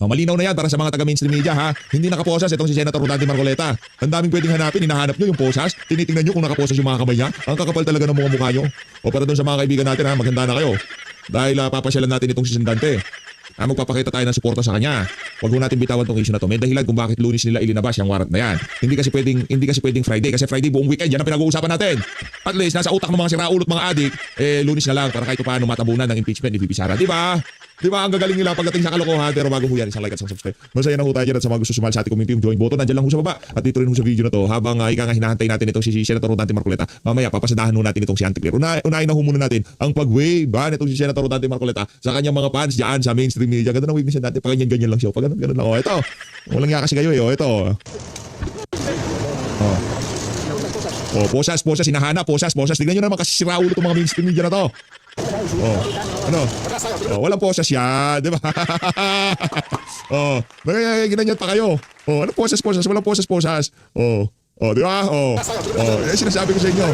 Malinaw na yan para sa mga taga-mainstream media ha. Hindi nakaposas itong si Senator Rodante Marcoleta. Ang daming pwedeng hanapin, hinahanap nyo yung posas. Tinitingnan nyo kung nakaposas yung mga kamay niya. Ang kakapal talaga ng mga mukha nyo. O para doon sa mga kaibigan natin ha, maghanda na kayo. Dahil papasyalan natin itong si Sendante. Magpapakita tayo ng suporta sa kanya. Huwag mo natin bitawan tong issue na to. May dahilan kung bakit Lunes nila ilinabas yung warrant na yan. Hindi kasi pwedeng Friday kasi Friday buong weekend yan ang pinag-uusapan natin. At least nasa utak ng mga siraulot mga adik, Lunes na lang para kahit paano matabunan ng impeachment ni VP Sara, di ba? Di ba ang gagaling nila pagdating sa kalokohan? Pero bago ho yan, isang like at isang subscribe. Masaya na ho tayo dyan at sa mga gusto sumali sa ating community, yung join button nandiyan lang ho sa baba. At dito rin ho sa video na to habang hinahantay natin itong si Senator Rodante Marcoleta. Mamaya papasadahan ho natin itong si Anticlear. Unahin na ho muna natin ang pag-wave nitong si Senator Rodante Marcoleta sa kanyang mga fans dyan sa mainstream media. Ganda ng wave ni Sendante. Pag ganyan lang siya. Pag ganun lang. Ito. Walang nga kasi kayo ito. Posas, hinahanap, posas. Tignan nyo naman kasi siraulo itong mga mainstream media na to. Walang posas yan, di ba? Ginanyan pa kayo. Ano posas? Walang posas. Di ba? Sinasabi ko sa inyo.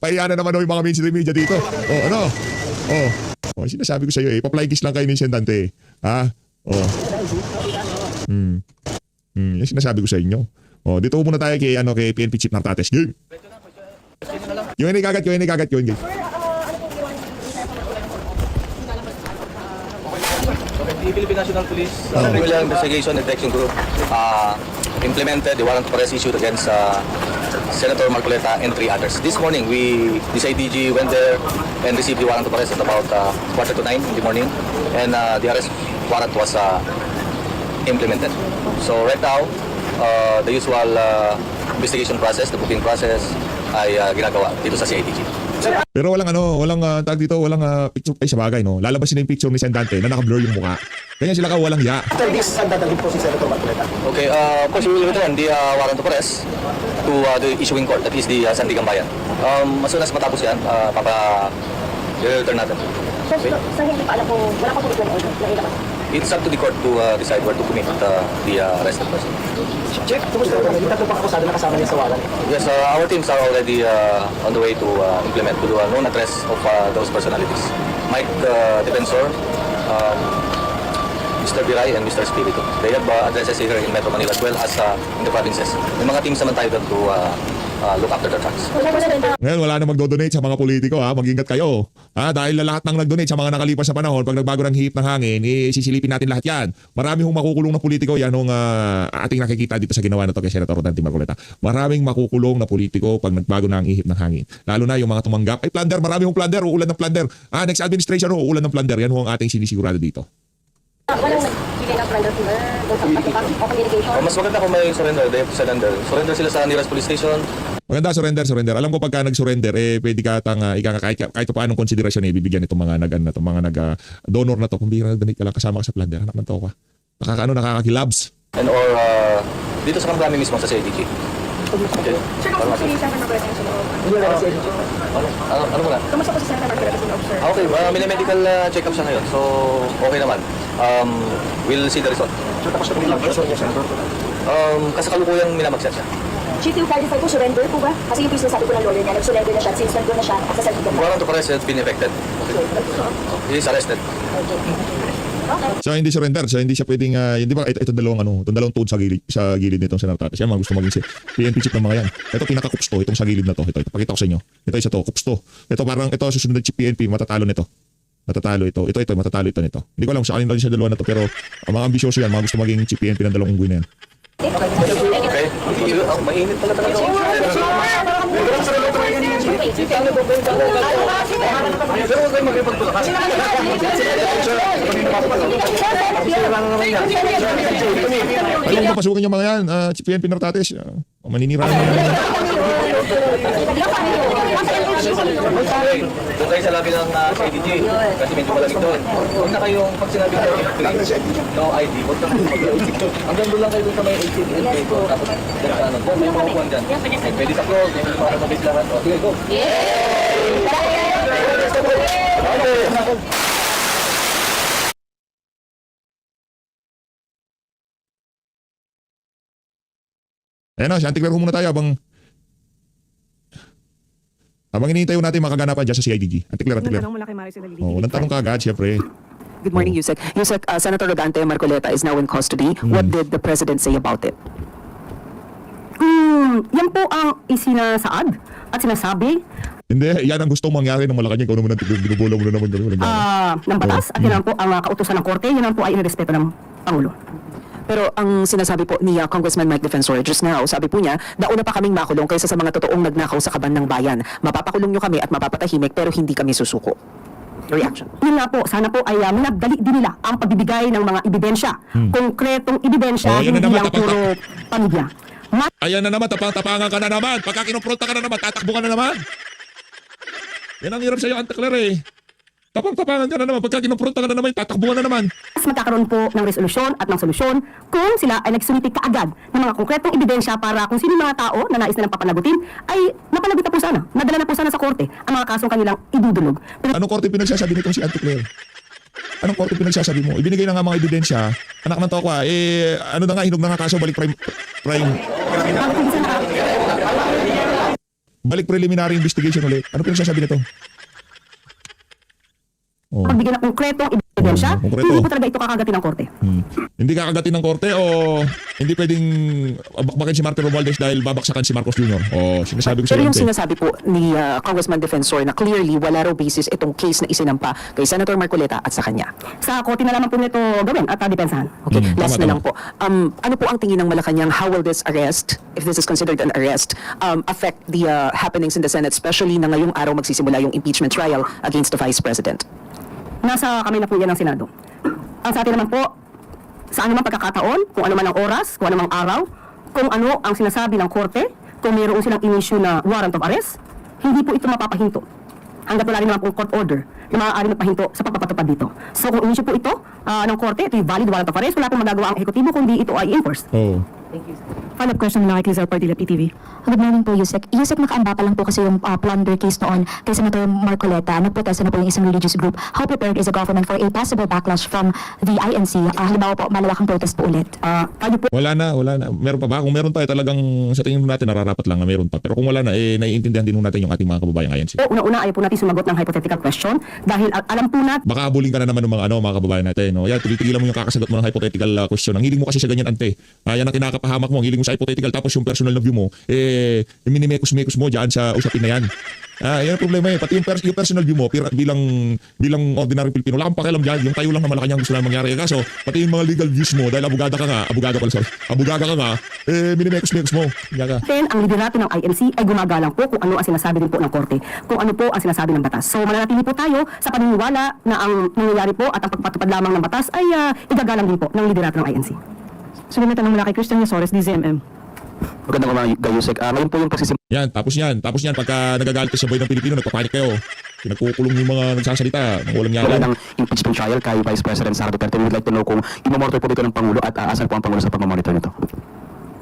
Pahiya na naman yung mga mainstream media dito. Sinasabi ko sa iyo, pa-fly kiss lang kayo ni Sendante. Ha? Yan sinasabi ko sa inyo. Dito muna tayo kay PNP Chief Nartates. Game. Yung kagat. The Philippine National Police Criminal Investigation and Detection Group implemented the warrant of arrest issued against Senator Marcoleta and 3 others. This morning, this IDG went there and received the warrant of arrest at about 8:45 in the morning, and the arrest warrant was implemented. So right now, the usual investigation process, the booking process, ay ginagawa dito sa CIDG. Pero walang tag dito, walang picture ay sa bagay, no. Lalabasin na yung picture ni Sendante na naka-blur yung mukha. Kanya sila ka walang ya. After this, saan dadalhin po si Senator Marcoleta? Okay, of course, we will return the warrant of arrest to the issuing court, that is the Sandigan Bayan. As soon as matapos yan, return natin. Okay? So hindi pa alam kung wala pa commitment order na ilabas. It's up to the court to decide where to commit the arrested person. Check, kumusta po? Yung tatlong pang-akusado na kasama niya sa warrant. Yes, our teams are already on the way to implement to do a known address of those personalities. Mike Defensor, Mr. Biray, and Mr. Spirito. They have addresses here in Metro Manila as well as in the provinces. May mga teams naman tayo doon to look after the trucks. Ngayon, wala na magdo-donate sa mga politiko ha. Mag-ingat kayo. Dahil lahat ng nag-donate sa mga nakalipas na panahon, pag nagbago ng hihip ng hangin, sisilipin natin lahat yan. Marami hong makukulong na politiko. Yan hong ating nakikita dito sa ginawa na to kay Senator Rodante Marcoleta. Maraming makukulong na politiko pag nagbago na ang ihip ng hangin. Lalo na yung mga tumanggap. Ay, plunder. Marami hong plunder. Uulan ng plunder. Next administration, uulan ng plunder. Yan hong ating sinisigurado dito. Walang nagbigay ng plunder fever doon sa pagtupak o communication. Mas maganda kung may surrender. They have to surrender. Surrender sila sa nearest police station. Maganda, surrender. Alam ko pagka nag-surrender, pwede ka kahit pa anong konsiderasyon bibigyan itong mga donor na to. Kung bihira nag-donate ka lang kasama ka sa plunder, anak ng to ka. Nakakakilabs. And or dito sa Kambrami mismo sa CIDG. Okay. Sir, kamusta po si Senator Marcoleta sa loob? Ano muna? Kamusta po si Senator Marcoleta sa loob, sir? Okay, may medical check-up siya ngayon. So, okay naman. We'll see the result. So, tapos na po yung person niya, Senator? Kasalukuyang minamagsan siya. Chief, yung clarify po, surrender po ba? Kasi yung sinasabi po ng lawyer niya, nag-surrender na siya since nandun na siya sa Sandigan. Warrant of arrest has been effected. He is arrested. Okay. So hindi surrender, so hindi siya pwedeng di ba ito dalawang tuhod sa gilid nitong Senator Nartates. Yan mga gusto maging PNP chief ng mga yan. Ito pinaka-kupsto itong sa gilid na to. Ito pakita ko sa inyo. Ito isa to, kupsto. Ito parang ito susunod ng chief PNP matatalo nito. Matatalo ito nito. Hindi ko alam kung sa alin siya dalawa na to pero mga ambisyoso yan, mga gusto maging chief PNP ng dalawang unggoy na yan. Okay. Mainit pala talaga. Ayaw mo pasukin yung mga yan, Chief PNP Nartates. Maninira naman yan. Doon kayo sa labi ng CIDG kasi medyo malamig doon. Huwag na kayong pag sinabi ko no ID, huwag na kayong hanggang doon lang kayo sa may 18 tapos dyan sa ano, may mga upuan dyan. Pwede sa close, may mga kapabit lahat. Sige, go! Ayan na, si Anticlear muna tayo habang hinihintay natin makaganapan dyan sa CIDG. Anticlear. Unang tanong mula kay Maricel Nalili. Unang tanong ka agad, siyempre. Good morning, Yusek. Yusek, Senator Rodante Marcoleta is now in custody. What did the President say about it? Yan po ang isinasaad at sinasabi Hindi, yan ang gustong mangyari ng Malacanang. Ikaw naman ang binubola mo na naman gano'n. ng batas at yan naman po ang kautusan ng korte, yan naman po ay inirespeto ng Pangulo. Pero ang sinasabi po ni Congressman Mike Defensor just now, sabi po niya, nauna pa kaming makulong kaysa sa mga totoong nagnakaw sa kaban ng bayan. Mapapakulong nyo kami at mapapatahimik pero hindi kami susuko. Reaction. Yun nga po, sana po ay minagdali din nila ang pagbibigay ng mga ebidensya. Konkretong ebidensya, Oh, yan na hindi naman, lang puro pamilya. Ayan na naman, tapang-tapangan ka na naman. Pagka kinupronta ka na naman, tatakbo ka na naman. Yan ang hirap sa'yo, Ante Claire eh. Tapang-tapangan ka na naman. Pagka kinupronta ka na naman, tatakbo ka na naman. Mas magkakaroon po ng resolusyon at ng solusyon kung sila ay nagsumiti kaagad ng mga konkretong ebidensya para kung sino yung mga tao na nais nilang papanagutin ay napanagot na po sana, nadala na po sana sa korte ang mga kasong kanilang idudulog. Pero Anong korte pinagsasabi nitong si Ante Claire? Anong korte pinagsasabi mo? Ibinigay na nga mga ebidensya. Anak ng tokwa, ano na nga, hinog na nga kaso, balik balik preliminary investigation ulit. Ano pinagsasabi nito? Oh. pagbigyan ng konkretong ebidensya, konkreto. hindi po talaga ito kakagatin ng korte. Hindi kakagatin ng korte o hindi pwedeng bakbakin si Martin Romualdez dahil babaksakan si Marcos Jr. O sinasabi ko sa Pero yung Ante. sinasabi po ni Congressman Defensor na clearly wala raw basis itong case na isinampa kay Senator Marcoleta at sa kanya. Sa korte na lamang po nito gawin at depensahan. Okay, Tama, last na tama. lang po. Ano po ang tingin ng Malacanang? How will this arrest, if this is considered an arrest, affect the happenings in the Senate, especially na ngayong araw magsisimula yung impeachment trial against the Vice President? Nasa kami na po yan ng Senado. Ang sa atin naman po, sa anumang pagkakataon, kung ano man ang oras, kung ano mang araw, kung ano ang sinasabi ng korte, kung mayroon silang in-issue na warrant of arrest, hindi po ito mapapahinto. Hanggat wala rin naman pong court order na maaari mapahinto sa pagpapatupad dito. So kung in-issue po ito ng korte, ito yung valid warrant of arrest, wala pong magagawa ang ehekutibo kundi ito ay enforced. Oh. Follow-up question na kay Lizar Partila, PTV. Good morning po, Yusek. Yusek, nakaamba pa lang po kasi yung plunder case noon kay Senator Marcoleta. Nagprotesta na po yung isang religious group. How prepared is the government for a possible backlash from the INC? Halimbawa po, malawakang protest po ulit. Kayo po, Wala na. Meron pa ba? Kung meron tayo talagang sa tingin natin nararapat lang na meron pa. Pero kung wala na, naiintindihan din natin yung ating mga kababayan ngayon. una-una ayaw po natin sumagot ng hypothetical question dahil alam po natin Baka habulin ka na naman ng mga kababayan natin. No? Yan, tigilan mo yung kakasagot mo ng hypothetical question. Ang hiling mo kasi sa ganyan, Ante. Yan ang kinakapahamak mo. Ang hiling mo sa hypothetical tapos yung personal na view mo, minimekos-mekos mo dyan sa usapin na yan. Yan ang problema eh. Pati yung personal view mo bilang ordinary Pilipino, wala kang pakialam dyan. Yung tayo lang na Malacanang gusto na mangyari. Kaso, pati yung mga legal views mo, dahil abogada ka nga, minimekos-mekos mo. ang liderato ng INC ay gumagalang po kung ano ang sinasabi din po ng korte, kung ano po ang sinasabi ng batas. So mananatili po tayo sa paniniwala na ang nangyayari po at ang pagpatupad lamang ng batas ay igagalang din po ng liderato ng INC. Sunod na tanong mula kay Christian Yasores, DZMM. Magandang umaga, Yusek. Ngayon po yung pagsisimula Tapos yan, pagka nagagalit ka sa buhay ng Pilipino, nagpapanik kayo. Pinagkukulong yung mga nagsasalita, ng walang yari. ng impeachment trial kay Vice President Sara Duterte. We would like to know kung imamonitor po dito ng Pangulo at asan po ang Pangulo sa pagmamonitor nito.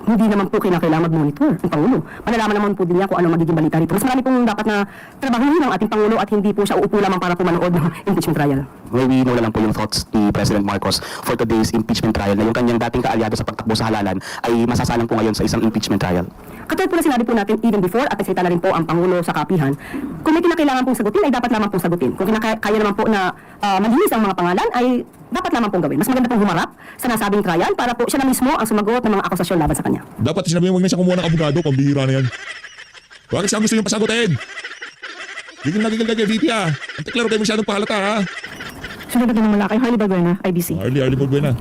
Hindi naman po kinakailangan mag-monitor ang Pangulo. Malalaman naman po din niya kung ano magiging balita rito. Mas marami pong dapat na trabahuhin ng ating Pangulo at hindi po siya uupo lamang para pumanood ng impeachment trial. Maybe nawala lang po yung thoughts ni President Marcos for today's impeachment trial na yung kanyang dating kaalyado sa pagtakbo sa halalan ay masasalang po ngayon sa isang impeachment trial. Katulad po na sinabi po natin even before at nagsalita na rin po ang Pangulo sa kapihan, kung may kinakailangan pong sagutin ay dapat lamang pong sagutin. Kung kaya naman po na malinis ang mga pangalan ay dapat lamang pong gawin. Mas maganda pong humarap sa nasabing trial para po siya na mismo ang sumagot ng mga akusasyon laban sa kanya. Dapat sinabi mo, huwag na siya kumuha ng abogado, pambihira na yan. Bakit siya gusto yung pasagutin? Gigil na gigil ka kay VP Ante Claire, kayo masyadong pahalata ha. Sunod na tanong mula kay Harley Balbuena, IBC. Early Balbuena.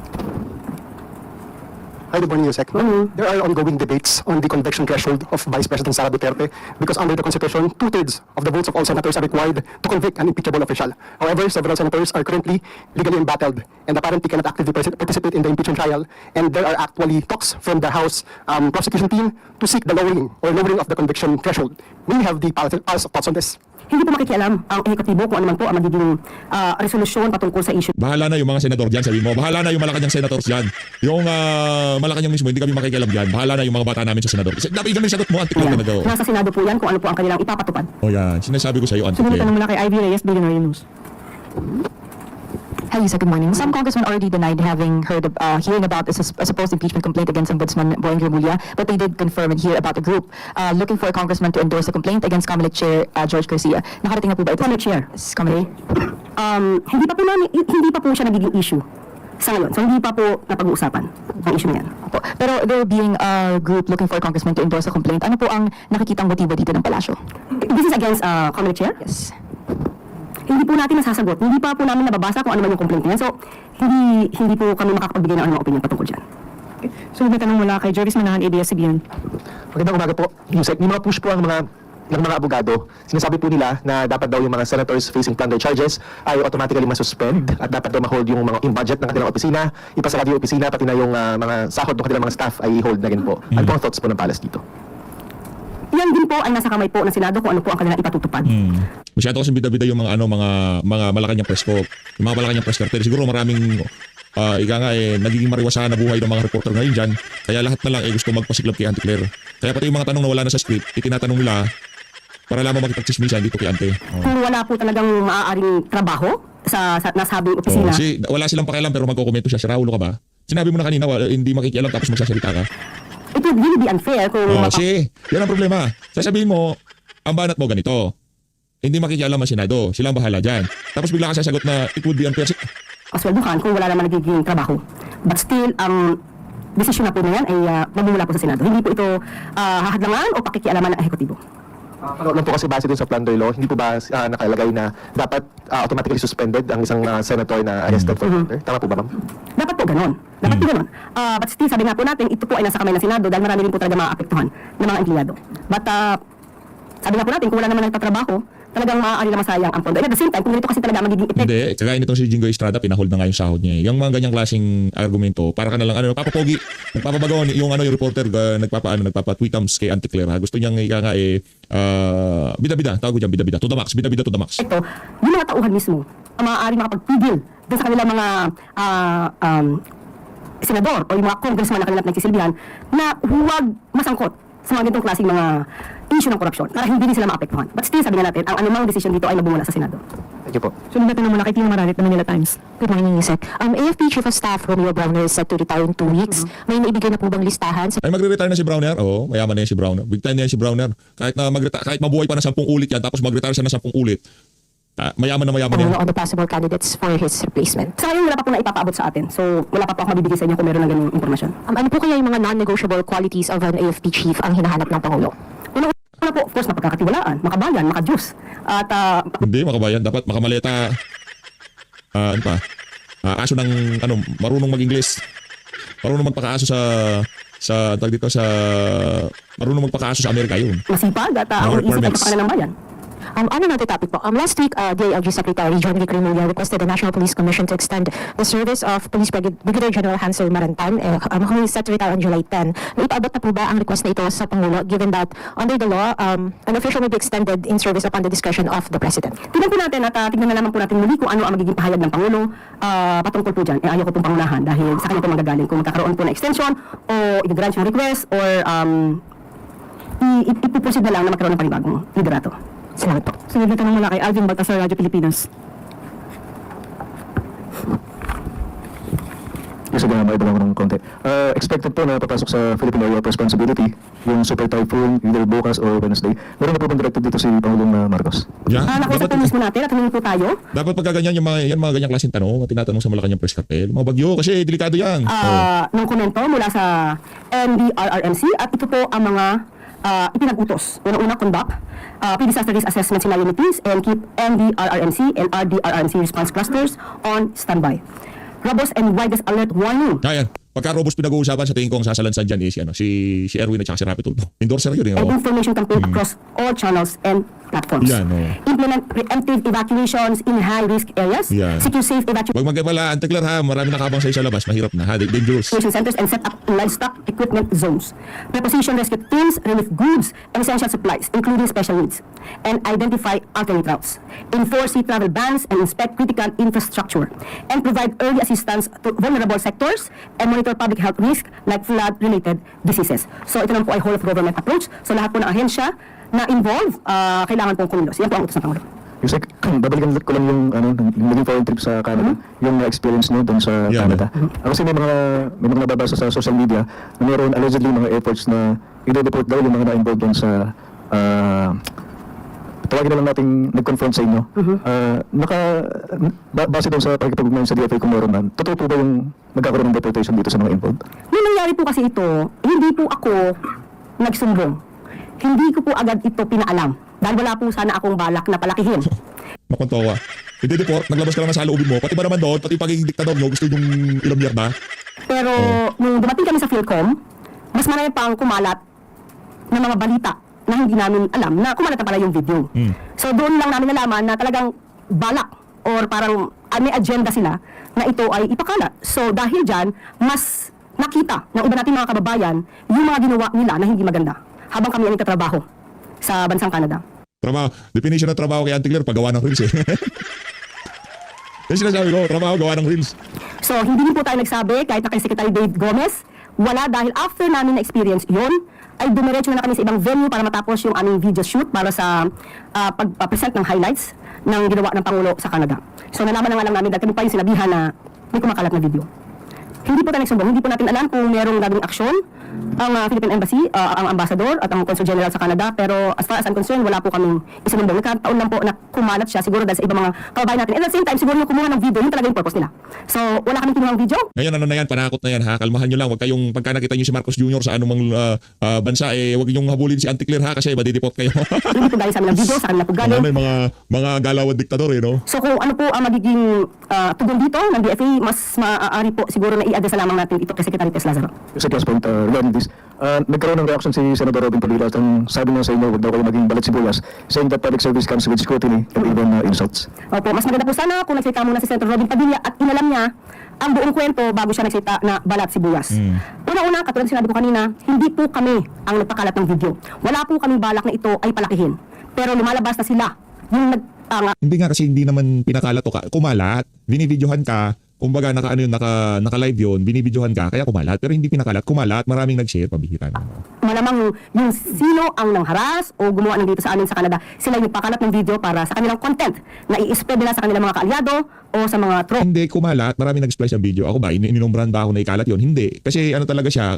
Hi, good morning, Yusek. There are ongoing debates on the conviction threshold of Vice President Sara Duterte because under the Constitution, 2/3 of the votes of all senators are required to convict an impeachable official. However, several senators are currently legally embattled and apparently cannot actively participate in the impeachment trial, and there are actually talks from the House prosecution team to seek the lowering of the conviction threshold. We have the pulse of thoughts on this. Hindi po makikialam ang ehekutibo kung ano man po ang magiging resolusyon patungkol sa issue. Bahala na yung mga senador dyan, sabi mo. Bahala na yung Malacanang senators dyan. Yung Malacanang mismo, hindi kami makikialam dyan. Bahala na yung mga bata namin sa senador. Dapat ganun yung sagot mo, Ante Claire talaga. Nasa Senado po yan kung ano po ang kanilang ipapatupad. O yan, sinasabi ko sa iyo, Ante Sunod na Claire. tanong mula kay Ivy Reyes, Billionaire News. Hi, Yusek. Good morning. Some congressmen already denied having heard hearing about a supposed impeachment complaint against Ombudsman Boying Remulla, but they did confirm and hear about a group looking for a congressman to endorse a complaint against Comelec Chair George Garcia. Nakarating na po ba ito? Comelec Chair. Yes, Comelec. Hindi pa po siya nagiging issue sa ngayon. So hindi pa po napag-uusapan ang issue na yan. Po. Pero there being a group looking for a congressman to endorse a complaint, ano po ang nakikitang motibo dito ng palasyo? This is against Comelec Chair? Yes. Hindi po natin nasasagot. Hindi pa po namin nababasa kung ano man yung complaint niya. So, hindi po kami makakapagbigay ng anumang opinion patungkol dyan. So may tanong mula kay Jervis Manahan, ABS-CBN. Magandang umaga po, Yusek. May mga push po ang ng mga abogado. Sinasabi po nila na dapat daw yung mga senators facing plunder charges ay automatically masuspend at dapat daw ma-hold yung mga in budget ng kanilang opisina, ipasarado yung opisina, pati na yung mga sahod ng kanilang mga staff ay i-hold na rin po. Ano po ang thoughts po ng Palace dito? Yan din po ang nasa kamay po ng Senado kung ano po ang kanilang ipatutupad. Masyado kasi bida-bida yung mga Malacanang press corps. Yung mga Malacanang press cartel. Siguro maraming nagiging mariwasahan na buhay ng mga reporter ngayon dyan. Kaya lahat na lang gusto magpasiklab kay Auntie Claire. Kaya pati yung mga tanong na wala na sa script, itinatanong nila para lamang makipagchismisan dito kay Auntie. Kung wala po talagang maaaring trabaho sa nasabing opisina, Kasi wala silang pakialam pero magkokomento siya. Si Raulo ka ba? Sinabi mo na kanina hindi makikialam tapos magsasalita ka. it would really be unfair kung Kasi yan ang problema. Sasabihin mo, ang banat mo ganito. Hindi makikialam ang Senado. Sila ang bahala dyan. Tapos bigla ka sasagot na it would be unfair. kasweldohan kung wala naman nagiging trabaho. But still, ang desisyon na po na yan ay magmumula po sa Senado. Hindi po ito hahadlangan o pakikialaman ng ehekutibo. Ano lang po kasi base dun sa plunder law, hindi po ba nakalagay na dapat automatically suspended ang isang senator na arrested for plunder? Tama po ba, ma'am? Dapat po ganon. Dapat po ganon. But still, sabi nga po natin, ito po ay nasa kamay ng Senado dahil marami rin po talaga maapektuhan ng mga empleyado. But sabi nga po natin, kung wala naman nagtatrabaho, talagang maaari na masayang ang pondo. And at the same time, kung ganito kasi talaga magiging effect. Hindi, kagaya nitong si Jingo Estrada, pinahold na nga yung sahod niya. Yung mga ganyang klaseng argumento, para ka na lang, papapogi, nagpapabagawan, yung reporter, nagpapa-tweetums kay Auntie Claire, ha? Gusto niyang bida-bida, tawag ko dyan, bida-bida, to the max, bida-bida to the max. Ito, yung mga tauhan mismo, ang maaari makapagpigil doon sa kanilang mga senador o yung mga congressman na kanilang nagsisilbihan na huwag masangkot sa mga ganitong klaseng mga issue ng korupsyon para hindi din sila maapektuhan. But still, sabi nga natin, ang anumang decision dito ay mabumula sa Senado. Thank you po. So natin mula kay Tino Maralit ng Manila Times. Good morning, Yusek. AFP Chief of Staff Romeo Browner is set to retire in 2 weeks. May naibigay na po bang listahan? Ay, magre-retire na si Browner? Oo, mayaman na yan si Browner. Big time na yan si Browner. Kahit mabuhay pa na 10 ulit yan, tapos mag-retire siya na 10 ulit. Mayaman na mayaman yan. On the possible candidates for his replacement. Sa ngayon, wala pa po na ipapaabot sa atin. So, wala pa po ako mabibigay sa inyo kung meron ng ganung impormasyon. Ano po kaya yung mga non-negotiable qualities of an AFP chief ang hinahanap ng Pangulo? Una po, of course, mapagkakatiwalaan, makabayan, makajus. At Hindi, makabayan. Dapat makamaleta. Aso ng, marunong mag-Ingles. Marunong magpakaaso marunong magpakaaso sa Amerika yun. masipag at ang isip ay kapakanan ng bayan. Ano na topic po? Last week, DILG Secretary John Vic Remulla requested the National Police Commission to extend the service of Police Brigadier General Hansel Marantan, who is set to retire on July 10. Naipaabot na po ba ang request na ito sa Pangulo, given that under the law, an official may be extended in service upon the discretion of the President? Tignan po natin at tignan na naman po natin muli kung ano ang magiging pahayag ng Pangulo patungkol po dyan. Ayaw ko pong pangunahan dahil sa kanya po magagaling kung magkakaroon po na extension o i-grant yung request or ipuproceed na lang na magkaroon ng panibagong liderato. Salamat po. Sunod na tanong mula kay Alvin Baltasar, Radyo Pilipinas. Gusto ko na maibalang ng konti. Expected po na papasok sa Philippine Area of Responsibility yung Super Typhoon either bukas or Wednesday. Meron na po bang directive dito si Pangulong Marcos? Yeah. Nakausap po mismo natin at humingi po tayo. Dapat pagkaganyan yung mga ganyang klaseng tanong, tinatanong sa Malacanang Press Cartel, mga bagyo, kasi delikado yan. Ng komento mula sa NDRRMC at ito po ang mga ipinag-utos. Unang-una, conduct pre-disaster risk assessment scenarios and keep NDRRMC and RDRRMC response clusters on standby. Robust and widest alert warning. Ayan. Pagka robust pinag-uusapan, sa tingin ko ang sasalansan dyan is si Erwin at saka si Rapi Tulfo. Endorser yun. And information campaign across all channels and platforms. Yan, Implement preemptive evacuations in high-risk areas. Yan. Secure safe evacuation Huwag mag-epala, Auntie Claire ha, marami nakabang sa labas, mahirap na ha, dangerous. centers and set up livestock equipment zones. Preposition rescue teams relieve goods and essential supplies, including special needs, and identify alternate routes. Enforce sea travel bans and inspect critical infrastructure, and provide early assistance to vulnerable sectors and monitor public health risk like flood-related diseases. So ito naman po ay whole of government approach. So lahat po ng ahensya na involved, kailangan pong kumilos. Yan po ang utos ng Pangulo. Yusek, babalikan ko lang yung yung naging foreign trip sa Canada, yung experience niyo doon sa Yeah, Canada. Kasi may mga nababasa sa social media na mayroon allegedly mga efforts na i-deport daw yung mga na-involved doon sa tawagin na lang nating nag-confront sa inyo. Base doon sa pagkipag-ugnayan sa DFA kung meron man, totoo po ba yung magkakaroon ng deportation dito sa mga involved? Nung nangyari po kasi ito, hindi po ako nagsumbong. Hindi ko po agad ito pinaalam. Dahil wala po sana akong balak na palakihin. Makontawa. Hindi deport, naglabas ka lang sa loobin mo. Pati ba naman doon, pati pagiging diktador nyo, gusto yung ilang miyerda. Pero nung dumating kami sa Philcom, mas marami pang kumalat na mga balita na hindi namin alam na kumalat na pala yung video. So doon lang namin nalaman na talagang balak or parang may agenda sila na ito ay ipakalat. So dahil dyan, mas nakita ng iba nating mga kababayan yung mga ginawa nila na hindi maganda habang kami ay nagtatrabaho sa bansang Canada. Trabaho, definition ng trabaho kay Auntie Claire, paggawa ng reels eh. Yung sinasabi ko, trabaho, gawa ng reels. So, hindi din po tayo nagsabi, kahit na kay Secretary Dave Gomez, wala dahil after namin na-experience yun, ay dumiretso na kami sa ibang venue para matapos yung aming video shoot para sa pag-present ng highlights ng ginawa ng Pangulo sa Canada. So, nalaman na nga lang namin dahil kami pa yung sinabihan na may kumakalat na video. Hindi po tayo nagsumbong, hindi po natin alam kung merong gagawing aksyon ang Philippine Embassy, ang ambassador at ang Consul General sa Canada, pero as far as I'm concerned, wala po kaming isinumbong. Nagkataon lang po na kumalat siya siguro dahil sa ibang mga kababayan natin. And at the same time, siguro yung kumuha ng video, yun talaga yung purpose nila. So, wala kaming kinuha ng video. Ngayon ano na yan, panakot na yan ha, kalmahan nyo lang, wag kayong pagka nakita nyo si Marcos Jr. sa anumang bansa, wag yung habulin si Auntie Claire ha, kasi madideport kayo. Hindi po galing sa amin ng video, sa kanila po galing. Ano yung mga galawan diktador no? So kung ano po ang magiging tugon dito ng DFA, mas maaari po siguro na i-address lamang natin ito kay Secretary Tess Lazaro. Sa last point, regarding this, nagkaroon ng reaction si Senator Robin Padilla at ang sabi niya sa inyo, huwag daw kayo maging balat sibuyas, saying that public service comes with scrutiny and even insults. Opo, mas maganda po sana kung nagsalita muna si Senator Robin Padilla at inalam niya ang buong kwento bago siya nagsalita na balat sibuyas. Una-una, katulad sinabi ko kanina, hindi po kami ang nagpakalat ng video. Wala po kaming balak na ito ay palakihin. Pero lumalabas na sila yung Hindi nga kasi hindi naman pinakalat o kumalat, binibidyohan ka, kumbaga naka-live yun, binibidyohan ka, kaya kumalat. Pero hindi pinakalat, kumalat, maraming nag-share, pabihira na. malamang yung sino ang nangharas o gumawa ng dito sa amin sa Canada, sila yung pakalat ng video para sa kanilang content na i-spread nila sa kanilang mga kaalyado o sa mga troll. Hindi, kumalat, maraming nag-splice ang video. Ako ba, ininombrahan ba ako na ikalat yun? Hindi. Kasi ano talaga siya,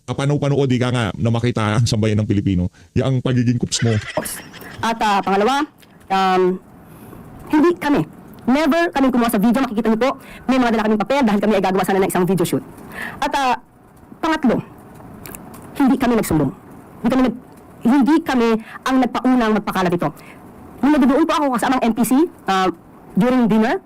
kapano-panood, di ka nga na makita ang sambayan ng Pilipino, yung pagiging kups mo. At pangalawa, hindi kami. Never kami kumuha sa video. Makikita niyo po, may mga dala kaming papel dahil kami ay gagawa sana ng isang video shoot. At pangatlo, hindi kami nagsumbong. Hindi kami ang nagpaunang magpakalat ito. Nung nagdoon po ako kasamang NPC during dinner,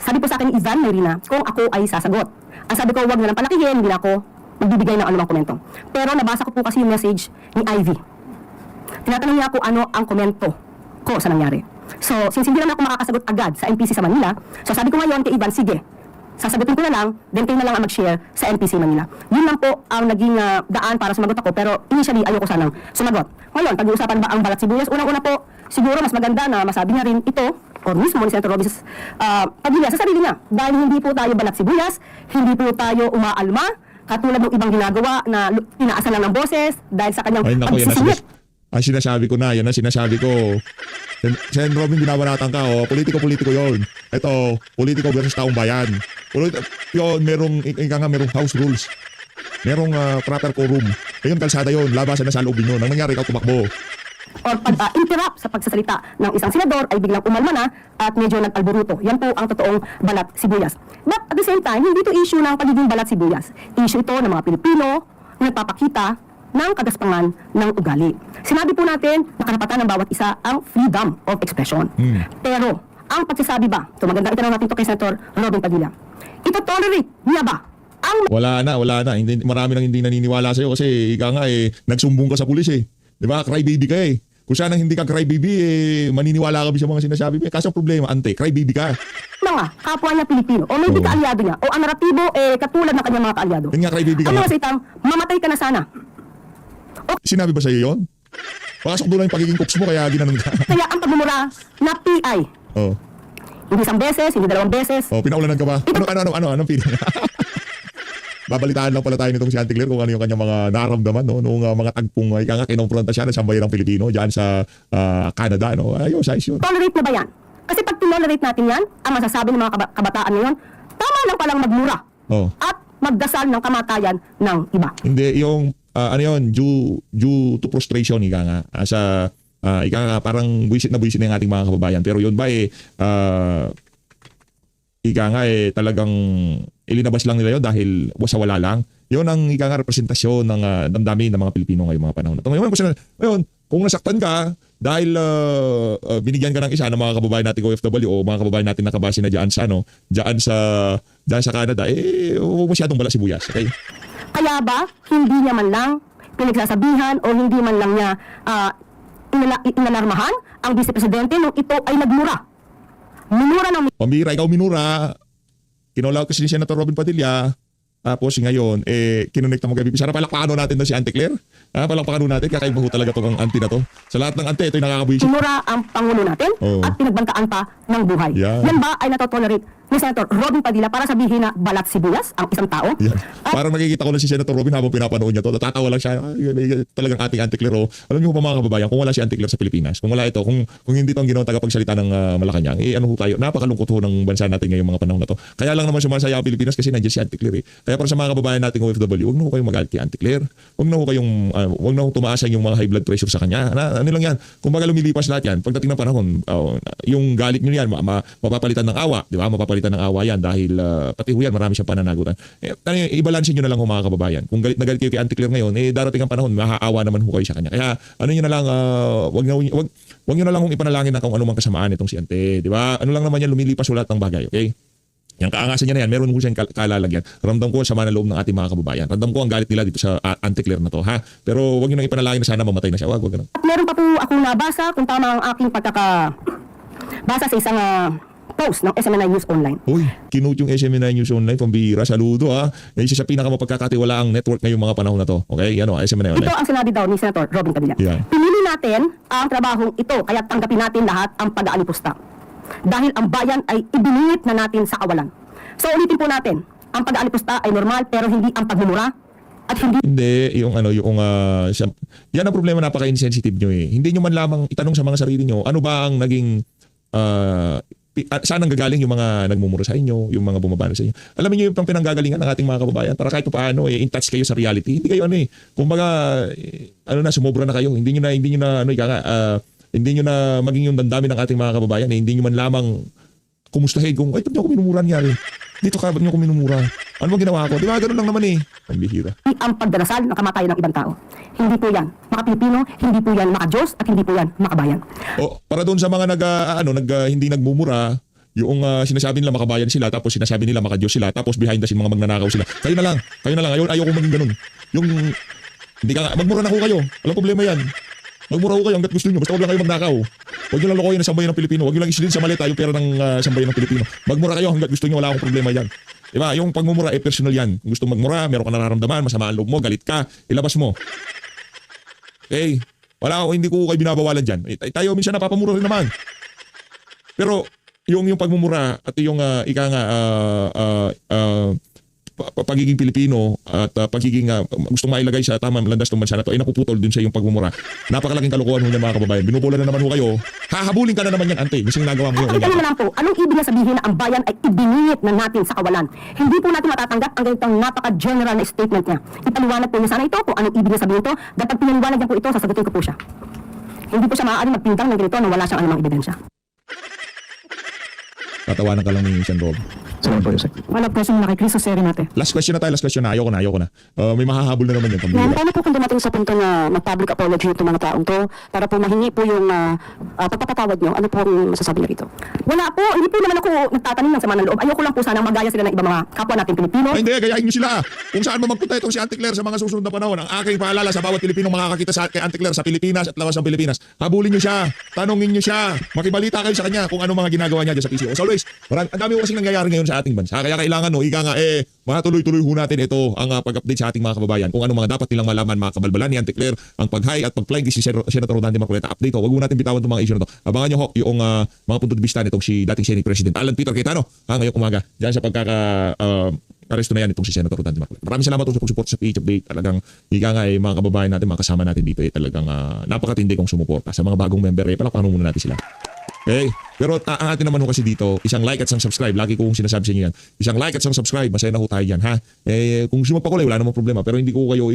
sabi po sa akin ni Ivan Marina kung ako ay sasagot. Ang sabi ko, wag na lang palakihin, hindi na ako magbibigay ng anumang komento. Pero nabasa ko po kasi yung message ni Ivy. Tinatanong niya ako ano ang komento ko sa nangyari. So, since hindi naman ako makakasagot agad sa NPC sa Manila, so sabi ko ngayon kay Ivan, sige, sasagutin ko na lang, then kayo na lang ang mag-share sa NPC Manila. Yun lang po ang naging daan para sumagot ako, pero initially ayoko sanang sumagot. Ngayon, pag-uusapan ba ang balat sibuyas? Unang-una po, siguro mas maganda na masabi niya rin ito, or mismo ni Senator Robis Padilla sa sarili niya. Dahil hindi po tayo balat sibuyas, hindi po tayo umaalma, katulad ng ibang ginagawa na tinaasan lang ng boses dahil sa kanyang Ay, naku, yan pagsisingit. ang sinasabi ko na, yan ang sinasabi ko. Sen Robin, binabanatan ka, politiko yun. Ito, politiko versus taong bayan. Yun, merong house rules. Merong proper quorum. Ayun, kalsada yun, labasan na sa loob yun. Ang nangyari, ikaw tumakbo. Or pag-interrupt sa pagsasalita ng isang senador ay biglang umalma na at medyo nag-alboruto. Yan po ang totoong balat sibuyas. But at the same time, hindi ito issue ng pagiging balat sibuyas. Issue ito ng mga Pilipino na nagpapakita ng kagaspangan ng ugali. Sinabi po natin na karapatan ng bawat isa ang freedom of expression. Pero ang pagsasabi ba, ito magandang itanong natin ito kay Senator Robin Padilla, ito tolerate niya ba ang Wala na. Marami nang hindi naniniwala sa'yo kasi ika nga nagsumbong ka sa pulis Di ba? Crybaby ka Kung sana hindi ka crybaby, maniniwala ka ba sa mga sinasabi mo? Kaso problema, crybaby ka. mga kapwa niya Pilipino o maybe kaalyado niya o ang naratibo katulad ng kanyang mga kaalyado. Yun nga, crybaby ka Ang nga. mga salitang, mamatay ka na sana. Sinabi ba sa'yo yun? Pasok doon lang yung pagiging kups mo kaya ginanon ka. Kaya ang pagmumura na PI, Oh. hindi isang beses, hindi dalawang beses, Oh, pinaulanan ka ba? Anong feeling? Babalitaan lang pala tayo nitong si Auntie Claire kung ano yung kanyang mga naramdaman noong mga tagpong kinonfronta siya ng sambayan ng Pilipino diyan sa Canada Ayos yun. tolerate na ba yan? Kasi pag tinolerate natin yan, ang masasabi ng mga kabataan ngayon, tama lang palang magmura Oh. at magdasal ng kamatayan ng iba. Hindi, yung ano yun, due to frustration, ika nga. Ika nga, parang buwisit na yung ating mga kababayan. Pero yun ba ika nga talagang ilinabas lang nila yun dahil sa wala lang. Yun ang ika nga representasyon ng damdamin ng mga Pilipino ngayong mga panahon na ito. Ngayon, kung nasaktan ka dahil binigyan ka ng isa ng mga kababayan natin OFW o mga kababayan natin nakabase na diyan sa Canada, huwag masyadong bala sibuyas. Okay? Kaya ba, hindi niya man lang pinagsasabihan o hindi man lang niya inalarmahan ang Vice Presidente nung ito ay nagmura. Minura ng Pambira, ikaw minura. Kinulaw kasi ni Senator Robin Padilla. Tapos ngayon, kinonekta mo kay VP Sara. Palakpakan natin na si Auntie Claire. Palakpakan natin. Kakaiba ho talaga itong auntie na to. Sa lahat ng auntie, ito yung nakakabuisit. minura ang Pangulo natin Oo. at pinagbantaan pa ng buhay. Yan. Yan ba ay natotolerate ni Senator Robin Padilla para sabihin na balat sibuyas ang isang tao? Yan. At Parang nakikita ko na si Senator Robin habang pinapanood niya to. Natatawa lang siya. Talagang ating Auntie Claire. Alam niyo po mga kababayan, kung wala si Auntie Claire sa Pilipinas, kung wala ito, kung hindi ito ang ginawang tagapagsalita ng Malacanang, ano ho tayo, napakalungkot ho ng bansa natin ngayong mga panahon na to. Kaya lang naman sumasaya ang Pilipinas kasi nandiyan si Auntie Claire. Kaya para sa mga kababayan nating OFW, huwag na ho kayong magalit kay Auntie Claire. Huwag na ho tumaasan yung mga high blood pressure sa kanya. Ano lang yan, kung baga lumilipas lahat yan, pagdating ng panahon, yung galit nyo yan, mapapalitan ng awa, di ba? Mapapalitan ng awa yan dahil pati ho yan, marami siyang pananagutan. I-balance nyo na lang ho mga kababayan. Kung galit na galit kayo kay Auntie Claire ngayon, darating ang panahon, mahaawa naman ho kayo sa kanya. Kaya ano nyo na lang, wag nyo na lang kung ipanalangin na kung ano mang kasamaan itong si Auntie, di ba? Ano lang naman yan, lumilipas ulat ng bagay, okay? Yung kaangasan niya na yan, meron ho siyang kalalagyan. Ramdam ko sama ng loob ng ating mga kababayan. Ramdam ko ang galit nila dito sa Auntie Claire na to, ha? Pero wag niyo nang ipanalangin na sana mamatay na siya. Wag ganun. At meron pa po akong nabasa kung tama ang aking pagkakabasa sa isang post ng SMNI News Online. Uy, kinute yung SMNI News Online, pambira, saludo ha. Isa sa pinakamapagkakatiwalaang network ngayong mga panahon na to. Okay, ano, SMNI Online. Ito ang sinabi daw ni Senator Robin Padilla. Yeah. Pinili natin ang trabahong ito, kaya tanggapin natin lahat ang pag-aalipusta. Dahil ang bayan ay ibiningit na natin sa kawalan. So ulitin po natin, ang pag-aalipusta ay normal pero hindi ang pagmumura at hindi Hindi, yan ang problema, napaka-insensitive nyo eh. Hindi nyo man lamang itanong sa mga sarili nyo, ano ba ang naging, saan ang gagaling yung mga nagmumura sa inyo, yung mga bumabana sa inyo. Alamin nyo yung pinanggagalingan ng ating mga kababayan para kahit paano in touch kayo sa reality. Hindi kayo kumbaga, sumobra na kayo. Hindi nyo na maging yung damdamin ng ating mga kababayan. Hindi nyo man lamang kumustahin kung, ba't nyo ako minumura nangyari? Dito ka, ba't nyo ako minumura? Ano bang ginawa ko? Di ba, ganun lang naman eh. Ang bihira. ang pagdarasal ng kamatayan ng ibang tao. Hindi po yan maka-Pilipino, hindi po yan maka-Diyos at hindi po yan makabayan. Para doon sa mga hindi nagmumura, yung sinasabi nila makabayan sila, tapos sinasabi nila maka-Diyos sila, tapos behind the scene mga magnanakaw sila. Kayo na lang. Ayoko maging ganun. Yung, hindi ka nga, magmura na ko kayo. Walang problema yan. Magmura ko kayo hanggat gusto nyo. Basta huwag lang kayo magnakaw. Huwag nyo lang lokoyin ang sambayan ng Pilipino. Huwag nyo lang isilin sa maleta yung pera ng sambayan ng Pilipino. Magmura kayo hanggat gusto nyo. Wala akong problema yan. Diba? Yung pagmumura personal yan. Kung gusto magmura, meron ka nararamdaman, masama ang loob mo, galit ka, ilabas mo. Okay? Hindi ko kayo binabawalan dyan. Tayo minsan napapamura rin naman. Pero yung pagmumura at yung pagiging Pilipino at pagiging gustong mailagay sa tamang landas ng bansa na to ay napuputol dun sa yung pagmumura. Napakalaking kalokohan ho ng mga kababayan. Binubola na naman ho kayo. Hahabulin ka na naman yan, ante. Kasi nagawa mo yun. Ang naman po, anong ibig na sabihin na ang bayan ay ibiningit na natin sa kawalan? Hindi po natin matatanggap ang ganitong napaka-general na statement niya. Ipaliwanag po niya sana ito kung anong ibig na sabihin ito. Dapat pinaliwanag niya po ito, sasagutin ko po siya. Hindi po siya maaaring magpintang ng ganito na wala siyang anumang ebidensya. Tatawanan ka lang ni Sen. Rob. Salamat po, Yusek. Wala po siya kay Cristo Seri natin. Last question na tayo. Ayoko na. May mahahabol na naman yan. Yan, Pambira. paano po kung dumating sa punto na mag-public apology itong mga taong to para po mahingi po yung pagpapatawad nyo? Ano po ang masasabi niyo rito? Wala po, hindi po naman ako nagtatanim ng sama ng loob. Ayoko lang po sana magaya sila ng ibang mga kapwa natin Pilipino. Ay, hindi, gayahin nyo sila. Kung saan man magpunta itong si Auntie Claire sa mga susunod na panahon, ang aking paalala sa bawat Pilipinong makakakita kay Auntie Claire sa Pilipinas at labas ng Pilipinas, habulin nyo siya, tanungin nyo siya, makibalita kayo sa kanya kung ano mga ginagawa niya dyan sa PCO. As always, ang dami ko kasing nangyayari ngayon sa ating bansa. Kaya kailangan, matuloy-tuloy ho natin ito ang pag-update sa ating mga kababayan kung ano mga dapat nilang malaman, mga kabalbalan ni Auntie Claire, ang pag-high at pag-flying si Senator Rodante Marcoleta. Update ho. Huwag mo natin bitawan itong mga issue na to. Abangan nyo ho yung mga punto de vista nitong si dating Senate President Alan Peter Cayetano ngayong umaga dyan sa aresto na yan itong si Senator Rodante Marcoleta. Maraming salamat po sa pag-support sa PH Update. Talagang mga kababayan natin, mga kasama natin dito talagang napakatindi kong sumuporta. Sa mga bagong member palakpakan muna natin sila. Okay? Pero ang atin naman ho kasi dito, isang like at isang subscribe. Lagi ko kong sinasabi sa inyo yan. Isang like at isang subscribe, masaya na ho tayo yan, ha? Kung gusto mo magpakulay, wala namang problema. Pero hindi ko kayo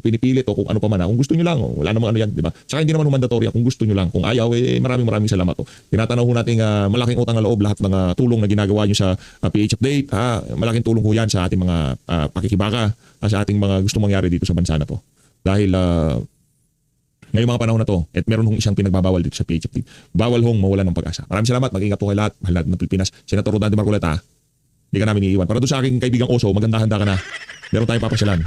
pinipilit o kung ano pa man. Kung gusto nyo lang, wala namang ano yan, di ba? Saka hindi naman mandatory kung gusto nyo lang. Kung ayaw, maraming salamat. Tinatanaw ho natin malaking utang na loob lahat ng tulong na ginagawa nyo sa PH Update. Malaking tulong ho yan sa ating mga pakikibaka, sa ating mga gusto mangyari dito sa bansa na to. Dahil ngayong mga panahon na to, at meron hong isang pinagbabawal dito sa PH Update. Bawal hong mawalan ng pag-asa. Maraming salamat. Mag-ingat po kayo lahat. Mahal natin ng Pilipinas. Senator Rodante Marcoleta, hindi ka namin iiwan. Para doon sa aking kaibigang Oso, maganda-handa ka na. Meron tayong papasyalan.